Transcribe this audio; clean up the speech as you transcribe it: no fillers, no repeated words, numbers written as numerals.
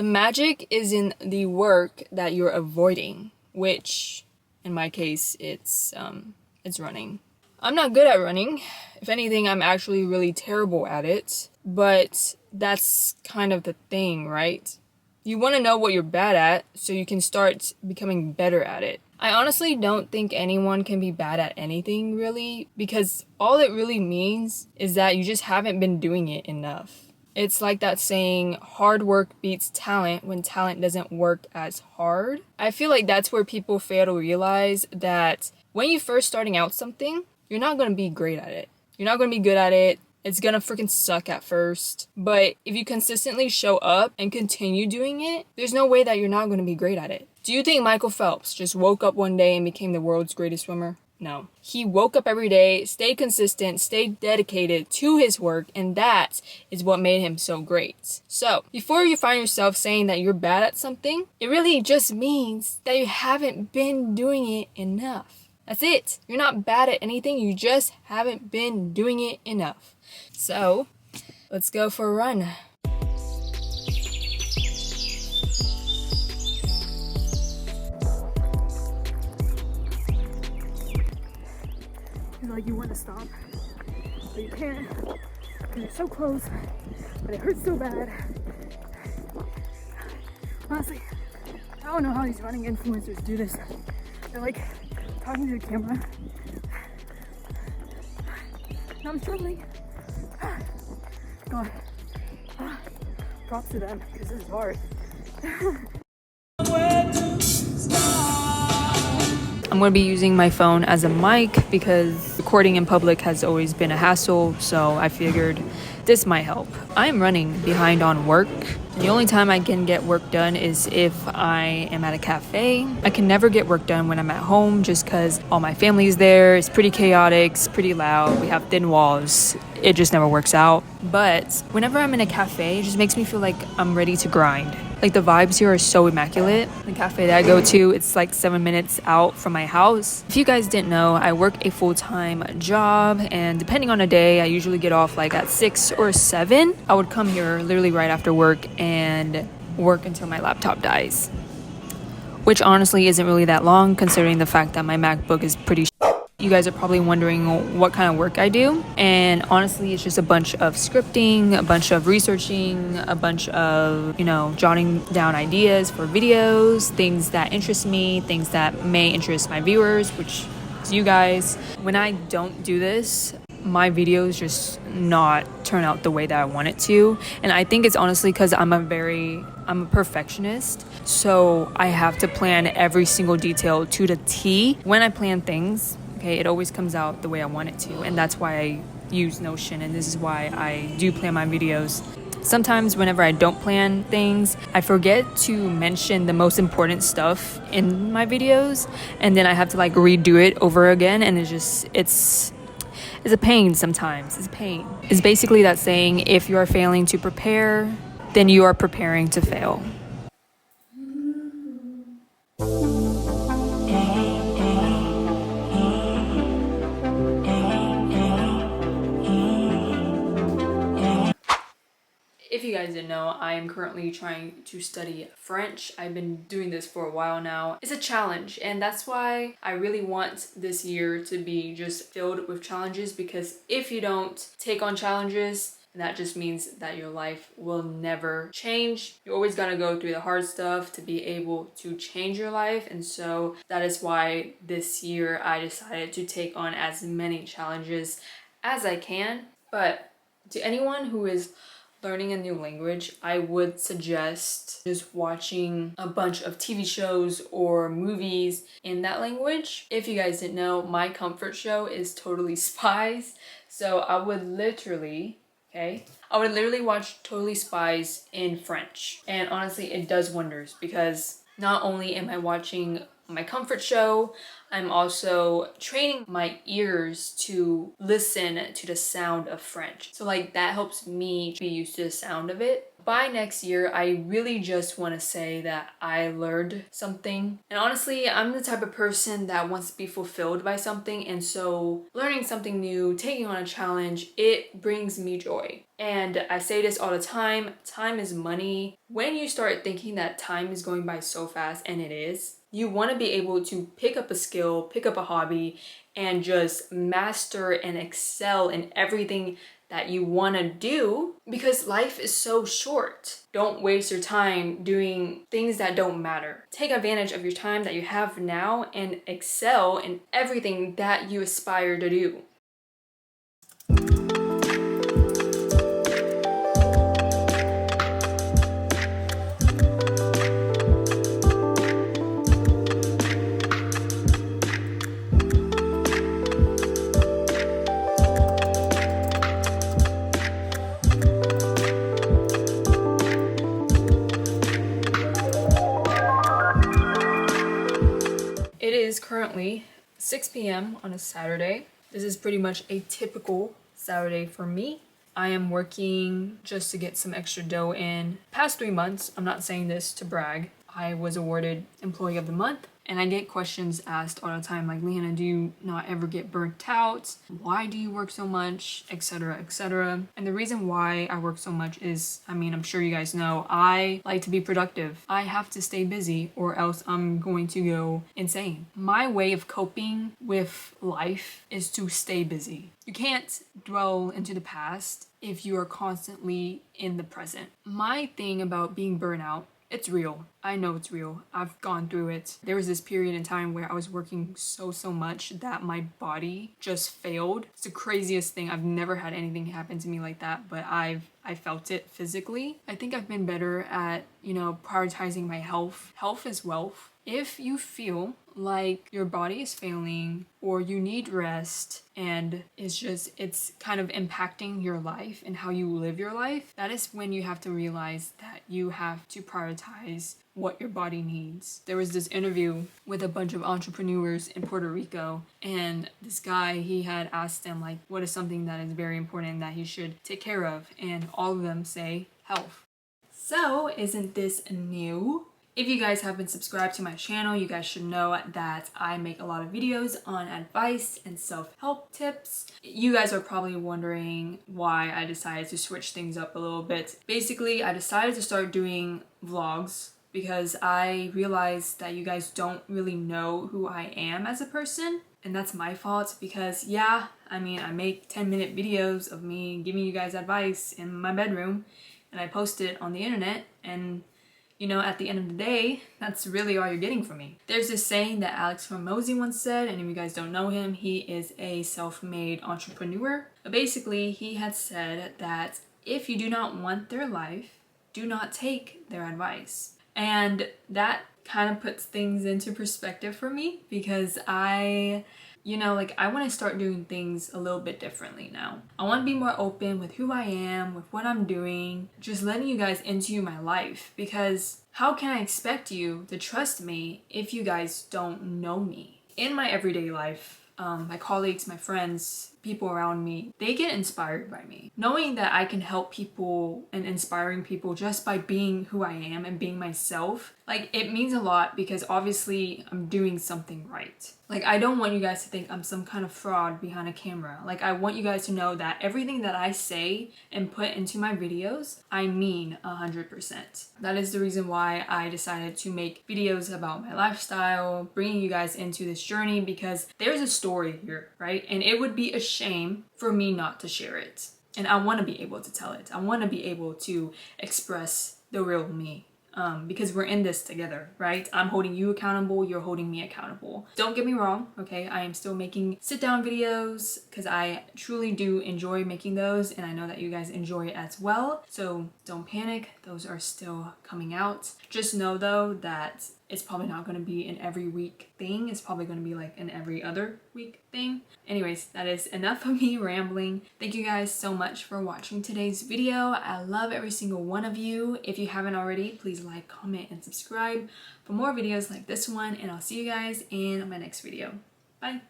The magic is in the work that you're avoiding, which in my case it's running. I'm not good at running. If anything, I'm actually really terrible at it. But that's kind of the thing, right? You want to know what you're bad at so you can start becoming better at it. I honestly don't think anyone can be bad at anything really, because all it really means is that you just haven't been doing it enough. It's like that saying, hard work beats talent when talent doesn't work as hard. I feel like that's where people fail to realize that when you're first starting out something, you're not going to be great at it. You're not going to be good at it. It's gonna freaking suck at first. But if you consistently show up and continue doing it, there's no way that you're not gonna be great at it. Do you think Michael Phelps just woke up one day and became the world's greatest swimmer? No. He woke up every day, stayed consistent, stayed dedicated to his work, and that is what made him so great. So, before you find yourself saying that you're bad at something, it really just means that you haven't been doing it enough. That's it. You're not bad at anything, you just haven't been doing it enough. So, let's go for a run. It's like you want to stop, but you can't because you're so close, but it hurts so bad. Honestly, I don't know how these running influencers do this. They're like talking to the camera. And I'm struggling. God, props to them because this is hard. I'm going to be using my phone as a mic because recording in public has always been a hassle, so I figured this might help. I'm running behind on work. The only time I can get work done is if I am at a cafe. I can never get work done when I'm at home just because all my family's there. It's pretty chaotic, it's pretty loud, we have thin walls. It just never works out. But whenever I'm in a cafe, it just makes me feel like I'm ready to grind. Like the vibes here are so immaculate. The cafe that I go to, it's like 7 minutes out from my house. If you guys didn't know, I work a full-time job, and depending on a day, I usually get off like at 6 or 7. I would come here literally right after work and work until my laptop dies. Which honestly isn't really that long considering the fact that my MacBook is pretty You guys are probably wondering what kind of work I do, and honestly it's just a bunch of scripting, a bunch of researching, a bunch of, jotting down ideas for videos, things that interest me, things that may interest my viewers, which is you guys. When I don't do this, my videos just not turn out the way that I want it to, and I think it's honestly because I'm a perfectionist, so I have to plan every single detail to the T. When I plan things, okay, it always comes out the way I want it to, and that's why I use Notion, and this is why I do plan my videos. Sometimes whenever I don't plan things, I forget to mention the most important stuff in my videos, and then I have to redo it over again, and it's a pain sometimes. It's a pain. It's basically that saying, if you are failing to prepare, then you are preparing to fail. If you guys didn't know, I am currently trying to study French. I've been doing this for a while now. It's a challenge, and that's why I really want this year to be just filled with challenges, because if you don't take on challenges, that just means that your life will never change. You always gotta go through the hard stuff to be able to change your life, and so that is why this year I decided to take on as many challenges as I can. But to anyone who is learning a new language, I would suggest just watching a bunch of TV shows or movies in that language. If you guys didn't know, my comfort show is Totally Spies. So I would literally watch Totally Spies in French. And honestly, it does wonders, because not only am I watching my comfort show, I'm also training my ears to listen to the sound of French. So that helps me be used to the sound of it. by next year, I really just want to say that I learned something. And honestly, I'm the type of person that wants to be fulfilled by something, and so learning something new, taking on a challenge, it brings me joy. And I say this all the time, time is money. When you start thinking that time is going by so fast, and it is, you want to be able to pick up a skill, pick up a hobby, and just master and excel in everything that you want to do, because life is so short. Don't waste your time doing things that don't matter. Take advantage of your time that you have now and excel in everything that you aspire to do. It is currently 6 p.m. on a Saturday. This is pretty much a typical Saturday for me. I am working just to get some extra dough in. Past 3 months, I'm not saying this to brag, I was awarded Employee of the Month. And I get questions asked all the time like, Leanna, do you not ever get burnt out? Why do you work so much? Etc, etc. And the reason why I work so much is, I mean, I'm sure you guys know, I like to be productive. I have to stay busy or else I'm going to go insane. My way of coping with life is to stay busy. You can't dwell into the past if you are constantly in the present. My thing about being burnt out, it's real. I know it's real. I've gone through it. There was this period in time where I was working so much that my body just failed. It's the craziest thing. I've never had anything happen to me like that, but I felt it physically. I think I've been better at, prioritizing my health. Health is wealth. If you feel like your body is failing or you need rest and it's kind of impacting your life and how you live your life, that is when you have to realize that you have to prioritize what your body needs. There was this interview with a bunch of entrepreneurs in Puerto Rico, and this guy, he had asked them like, what is something that is very important that he should take care of? And all of them say health. So isn't this new? If you guys have been subscribed to my channel, you guys should know that I make a lot of videos on advice and self-help tips. You guys are probably wondering why I decided to switch things up a little bit. Basically, I decided to start doing vlogs because I realized that you guys don't really know who I am as a person. And that's my fault because I make 10-minute videos of me giving you guys advice in my bedroom and I post it on the internet, and at the end of the day, that's really all you're getting from me. There's this saying that Alex Hormozy once said, and if you guys don't know him, he is a self-made entrepreneur. But basically, he had said that if you do not want their life, do not take their advice. And that kind of puts things into perspective for me because I want to start doing things a little bit differently now. I want to be more open with who I am, with what I'm doing, just letting you guys into my life, because how can I expect you to trust me if you guys don't know me? In my everyday life, my colleagues, my friends, people around me, they get inspired by me. Knowing that I can help people and inspiring people just by being who I am and being myself, it means a lot because obviously I'm doing something right. I don't want you guys to think I'm some kind of fraud behind a camera. I want you guys to know that everything that I say and put into my videos, I mean 100%. That is the reason why I decided to make videos about my lifestyle, bringing you guys into this journey, because there's a story here, right? And it would be a shame for me not to share it. And I want to be able to tell it. I want to be able to express the real me. Because we're in this together, right? I'm holding you accountable, you're holding me accountable. Don't get me wrong, okay? I am still making sit-down videos because I truly do enjoy making those, and I know that you guys enjoy it as well. So don't panic, those are still coming out. Just know though that it's probably not going to be an every week thing. It's probably going to be an every other week thing. Anyways, that is enough of me rambling. Thank you guys so much for watching today's video. I love every single one of you. If you haven't already, please like, comment, and subscribe for more videos like this one. And I'll see you guys in my next video. Bye.